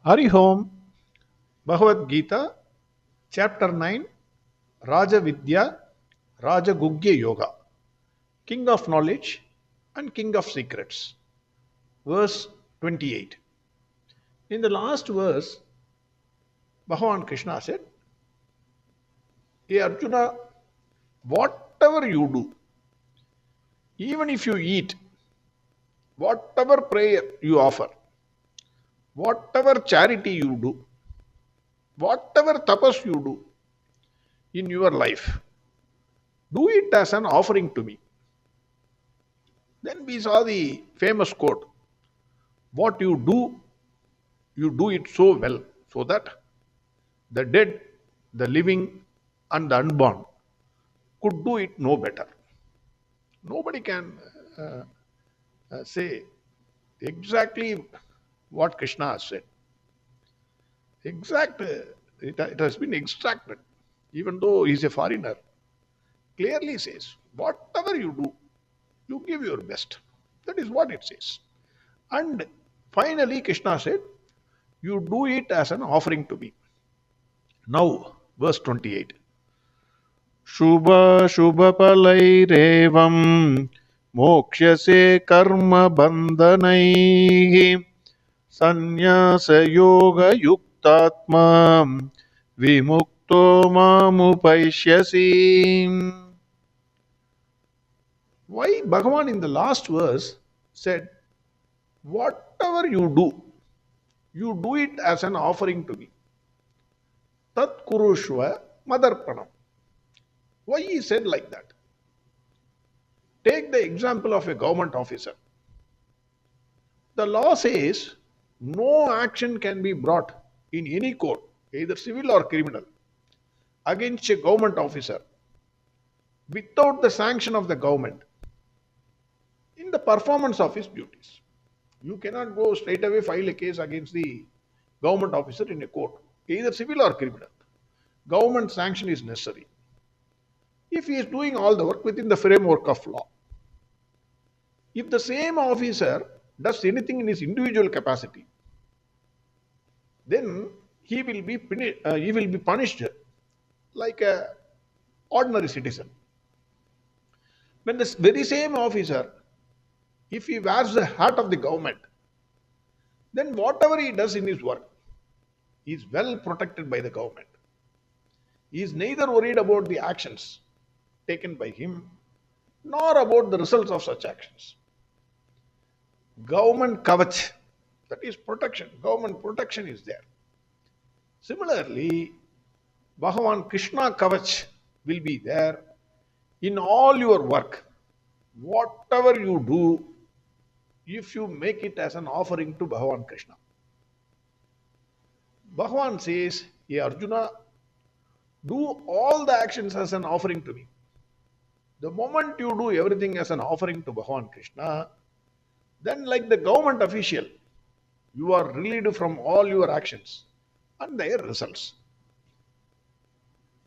Hari Om, Bhagavad Gita, Chapter 9, Raja Vidya, Raja Gugya Yoga, King of Knowledge and King of Secrets. Verse 28. In the last verse, Bhagwan Krishna said, Hey Arjuna, whatever you do, even if you eat, whatever prayer you offer, whatever charity you do, whatever tapas you do in your life, do it as an offering to me. Then we saw the famous quote, what you do it so well, so that the dead, the living, and the unborn could do it no better. Nobody can say exactly what Krishna has said. It has been extracted, even though he is a foreigner. Clearly says, whatever you do, you give your best. That is what it says. And finally, Krishna said, you do it as an offering to me. Now, verse 28. Shubha Shubha Palairevam Mokshase Karma Bandhanaihi Sanyasa Yoga Yuktatma Vimukto Mamupaishyasi. Why Bhagavan in the last verse said, whatever you do it as an offering to me. Tat Kurushva Madarpanam. Why he said like that? Take the example of a government officer. The law says no action can be brought in any court, either civil or criminal, against a government officer without the sanction of the government in the performance of his duties. You cannot go straight away file a case against the government officer in a court, either civil or criminal. Government sanction is necessary if he is doing all the work within the framework of law. If the same officer does anything in his individual capacity, then he will be punished like a ordinary citizen. When this very same officer, if he wears the hat of the government, then whatever he does in his work, he is well protected by the government. He is neither worried about the actions taken by him, nor about the results of such actions. Government kavach, that is protection. Government protection is there. Similarly, Bhagwan Krishna kavach will be there in all your work. Whatever you do, if you make it as an offering to Bhagwan Krishna. Bhagavan says, Hey Arjuna, do all the actions as an offering to me. The moment you do everything as an offering to Bhagwan Krishna, then like the government official, you are relieved from all your actions and their results.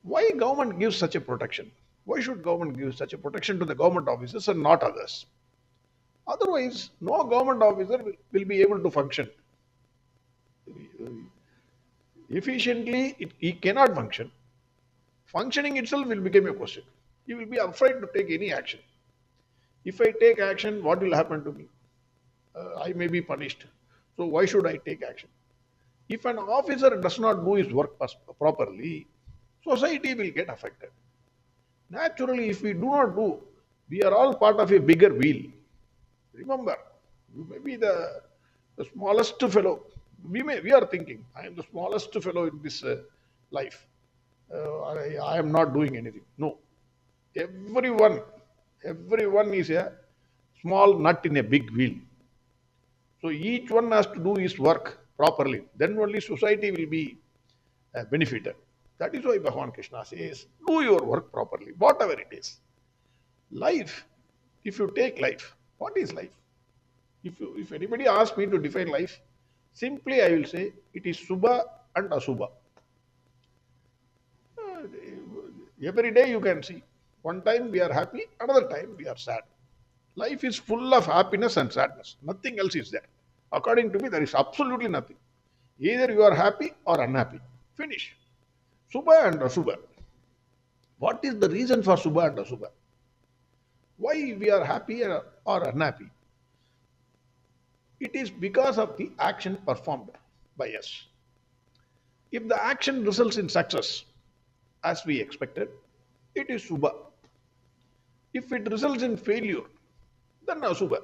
Why government gives such a protection? Why should government give such a protection to the government officers and not others? Otherwise, no government officer will be able to function efficiently. He cannot function. Functioning itself will become a question. He will be afraid to take any action. If I take action, what will happen to me? I may be punished. So why should I take action? If an officer does not do his work properly, society will get affected. Naturally, if we do not do, we are all part of a bigger wheel. Remember, you may be the smallest fellow. We are thinking, I am the smallest fellow in this life. I am not doing anything. No. Everyone is a small nut in a big wheel. So each one has to do his work properly. Then only society will be benefited. That is why Bhagwan Krishna says, do your work properly, whatever it is. Life, if you take life, what is life? If anybody asks me to define life, simply I will say it is Subha and Asubha. Every day you can see. One time we are happy, another time we are sad. Life is full of happiness and sadness. Nothing else is there. According to me, there is absolutely nothing. Either you are happy or unhappy. Finish. Subha and Asubha. What is the reason for Subha and Asubha? Why we are happy or unhappy? It is because of the action performed by us. If the action results in success, as we expected, it is Subha. If it results in failure, then Asubha.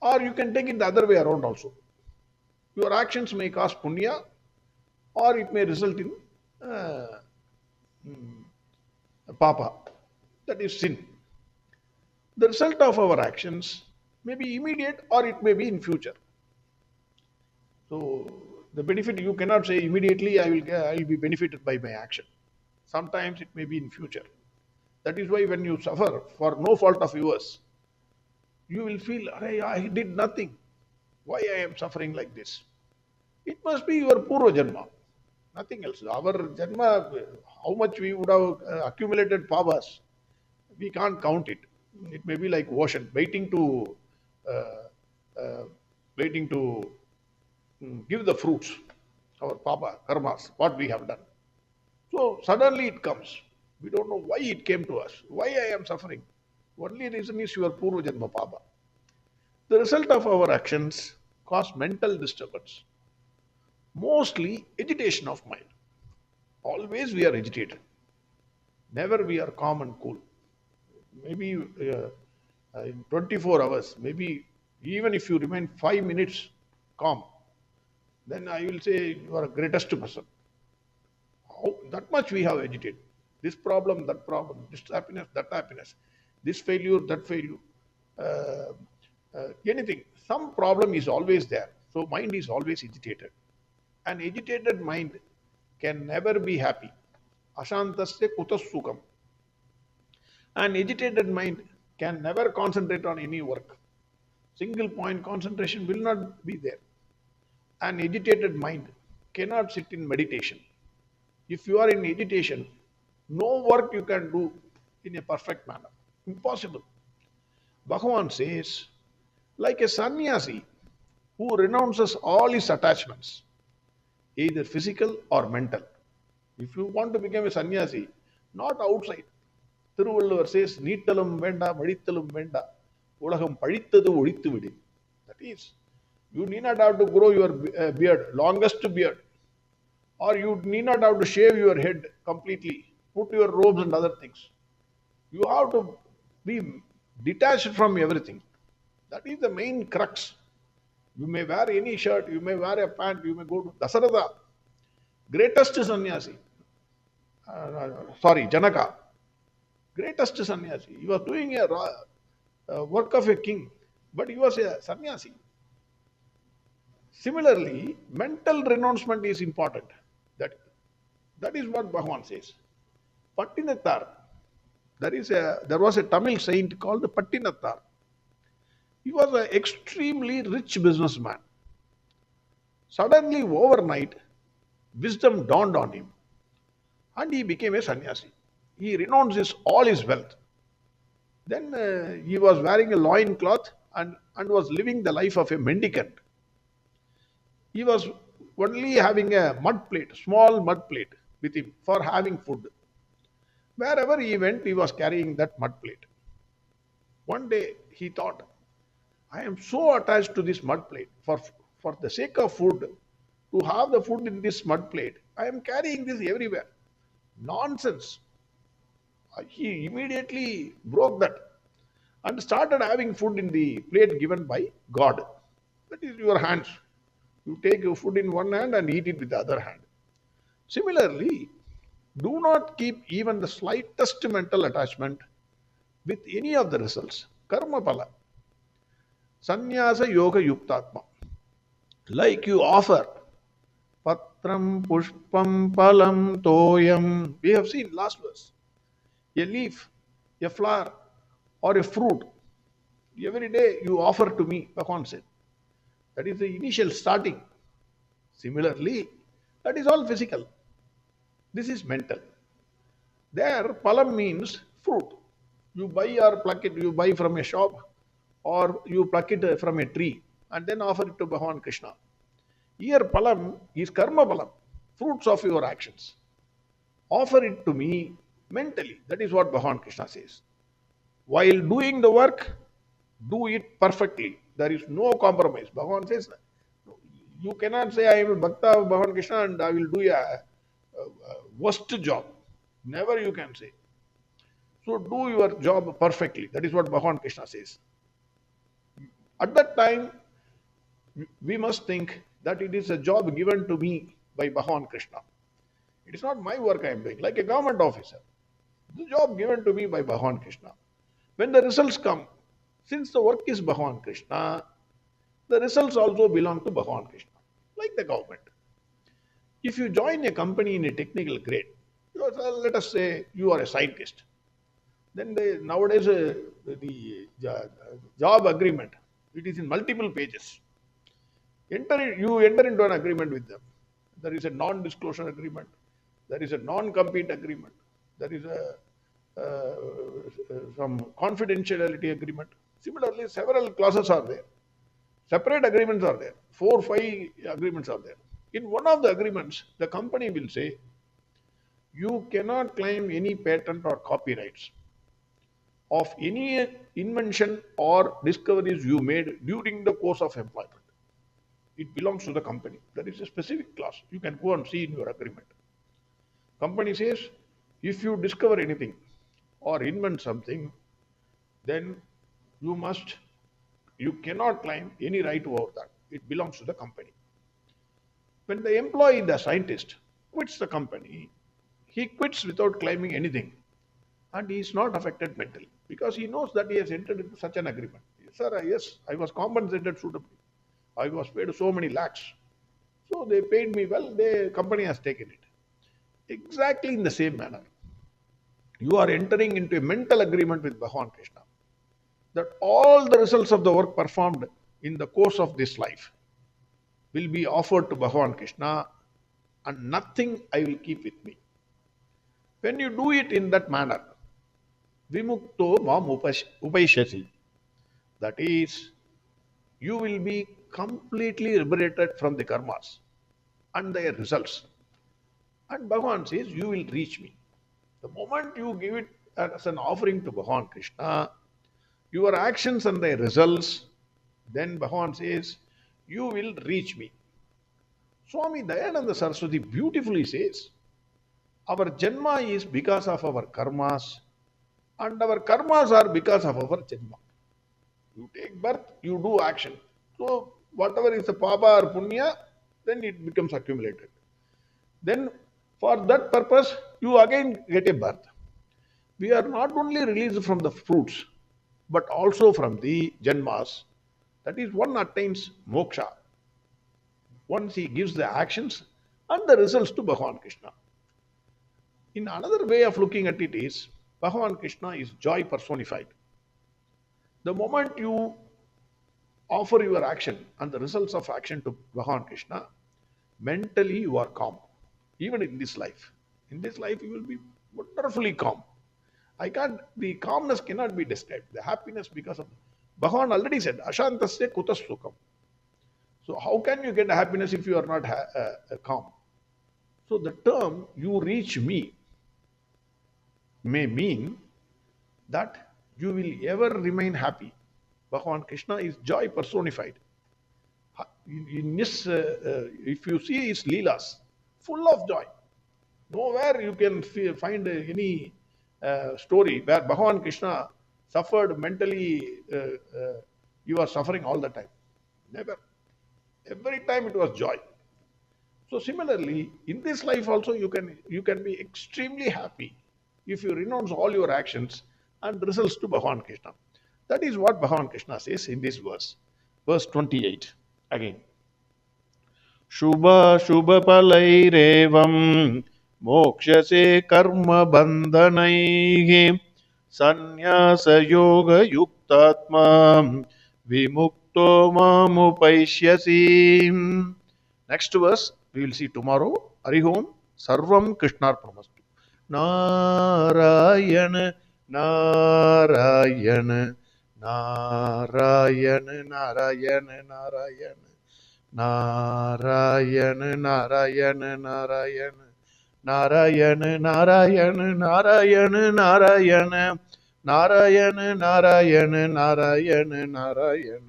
Or you can take it the other way around also. Your actions may cause punya, or it may result in uh, papa, that is sin. The result of our actions may be immediate or it may be in future. So the benefit you cannot say immediately I will be benefited by my action. Sometimes it may be in future. That is why when you suffer for no fault of yours, you will feel, I did nothing. Why I am suffering like this? It must be your Purva Janma, nothing else. Our Janma, how much we would have accumulated pavas, we can't count it. It may be like ocean, uh, uh, waiting to give the fruits, our papa, karmas, what we have done. So suddenly it comes. We don't know why it came to us, why I am suffering. Only reason is your Purva Janma papa. The result of our actions cause mental disturbance, mostly agitation of mind. Always we are agitated. Never we are calm and cool. Maybe in 24 hours, maybe even if you remain 5 minutes calm, then I will say you are a greatest person. How, that much we have agitated. This problem, that problem, this happiness, that happiness, this failure, that failure, uh, anything. Some problem is always there. So mind is always agitated. An agitated mind can never be happy. Ashantasya kutas sukham. An agitated mind can never concentrate on any work. Single point concentration will not be there. An agitated mind cannot sit in meditation. If you are in agitation, no work you can do in a perfect manner. Impossible. Bhagavan says, like a sannyasi who renounces all his attachments, either physical or mental. If you want to become a sannyasi, not outside. Thiruvalluvar says, Neetalum venda, Madithalum venda, Ulagam Paditadu Udithu Vidi. That is, you need not have to grow your beard, longest beard, or you need not have to shave your head completely, put your robes and other things. You have to be detached from everything. That is the main crux. You may wear any shirt, you may wear a pant, you may go to Dasaratha, greatest sannyasi. Janaka, greatest sannyasi. He was doing a work of a king, but he was a sannyasi. Similarly, mental renouncement is important. That, that is what Bhagavan says. Pattinattar, there was a Tamil saint called Pattinattar. He was an extremely rich businessman. Suddenly, overnight, wisdom dawned on him and he became a sannyasi. He renounced all his wealth. Then he was wearing a loin cloth and was living the life of a mendicant. He was only having a mud plate, small mud plate with him for having food. Wherever he went, he was carrying that mud plate. One day he thought, I am so attached to this mud plate for the sake of food, to have the food in this mud plate. I am carrying this everywhere. Nonsense. He immediately broke that and started having food in the plate given by God. That is your hands. You take your food in one hand and eat it with the other hand. Similarly, do not keep even the slightest mental attachment with any of the results. Karma pala. Sannyasa yoga yuktatma. Like you offer patram pushpam palam toyam. We have seen last verse. A leaf, a flower, or a fruit. Every day you offer to me, Bhagavan said. That is the initial starting. Similarly, that is all physical. This is mental. There, palam means fruit. You buy or pluck it, you buy from a shop or you pluck it from a tree and then offer it to Bhagwan Krishna. Here palam is karma palam, fruits of your actions. Offer it to me mentally. That is what Bhagwan Krishna says. While doing the work, do it perfectly. There is no compromise. Bhagavan says, you cannot say, I am a Bhakta of Bhagavan Krishna and I will do a worst job. Never you can say. So do your job perfectly. That is what Bhagavan Krishna says. At that time, we must think that it is a job given to me by Bhagavan Krishna. It is not my work I am doing, like a government officer. The job given to me by Bhagavan Krishna. When the results come, since the work is Bhagavan Krishna, the results also belong to Bhagavan Krishna, like the government. If you join a company in a technical grade, let us say you are a scientist, then nowadays the job agreement, it is in multiple pages. You enter into an agreement with them. There is a non-disclosure agreement. There is a non-compete agreement. There is some confidentiality agreement. Similarly, several clauses are there. Separate agreements are there. 4, 5 agreements are there. In one of the agreements, the company will say, you cannot claim any patent or copyrights of any invention or discoveries you made during the course of employment. It belongs to the company. There is a specific clause. You can go and see in your agreement. Company says, if you discover anything or invent something, then you cannot claim any right over that. It belongs to the company. When the employee, the scientist, quits the company, he quits without claiming anything. And he is not affected mentally because he knows that he has entered into such an agreement. Sir, yes, I was compensated suitably. I was paid so many lakhs. So they paid me well, the company has taken it. Exactly in the same manner, you are entering into a mental agreement with Bhagwan Krishna that all the results of the work performed in the course of this life will be offered to Bhagwan Krishna and nothing I will keep with me. When you do it in that manner, Vimukto mam upaishyasi, that is, you will be completely liberated from the karmas and their results. And Bhagavan says, you will reach me. The moment you give it as an offering to Bhagavan Krishna, your actions and their results, then Bhagavan says, you will reach me. Swami Dayananda Saraswati beautifully says, our Janma is because of our karmas, and our karmas are because of our Janma. You take birth, you do action. So, whatever is the Papa or Punya, then it becomes accumulated. Then, for that purpose, you again get a birth. We are not only released from the fruits, but also from the Janmas. That is, one attains moksha once he gives the actions and the results to Bhagavan Krishna. In another way of looking at it is, Bhagavan Krishna is joy personified. The moment you offer your action and the results of action to Bhagavan Krishna, mentally you are calm. Even in this life. In this life you will be wonderfully calm. The calmness cannot be described. The happiness because of Bhagavan already said, Ashantasya kutas sukam. So how can you get happiness if you are not calm? So the term you reach me may mean that you will ever remain happy. Bhagavan Krishna is joy personified. In this, if you see his leelas, full of joy. Nowhere you can find any story where Bhagavan Krishna suffered mentally, you are suffering all the time. Never. Every time it was joy. So similarly, in this life also you can be extremely happy if you renounce all your actions and results to Bhagavan Krishna. That is what Bhagavan Krishna says in this verse. Verse 28 again. Shubha Shubha Palairevam Mokshase Karma Bandhanaihi Sanyasa Yoga Yuktatma Vimukto Mamupaishyasi. Next verse we will see tomorrow. Harihom Sarvam Krishnarpamastu. Narayana Narayana Narayana Narayana Narayana Narayan Narayan Narayan Narayan Narayan Narayan Narayan Narayan Narayan Narayan Narayan Narayan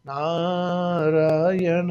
Narayan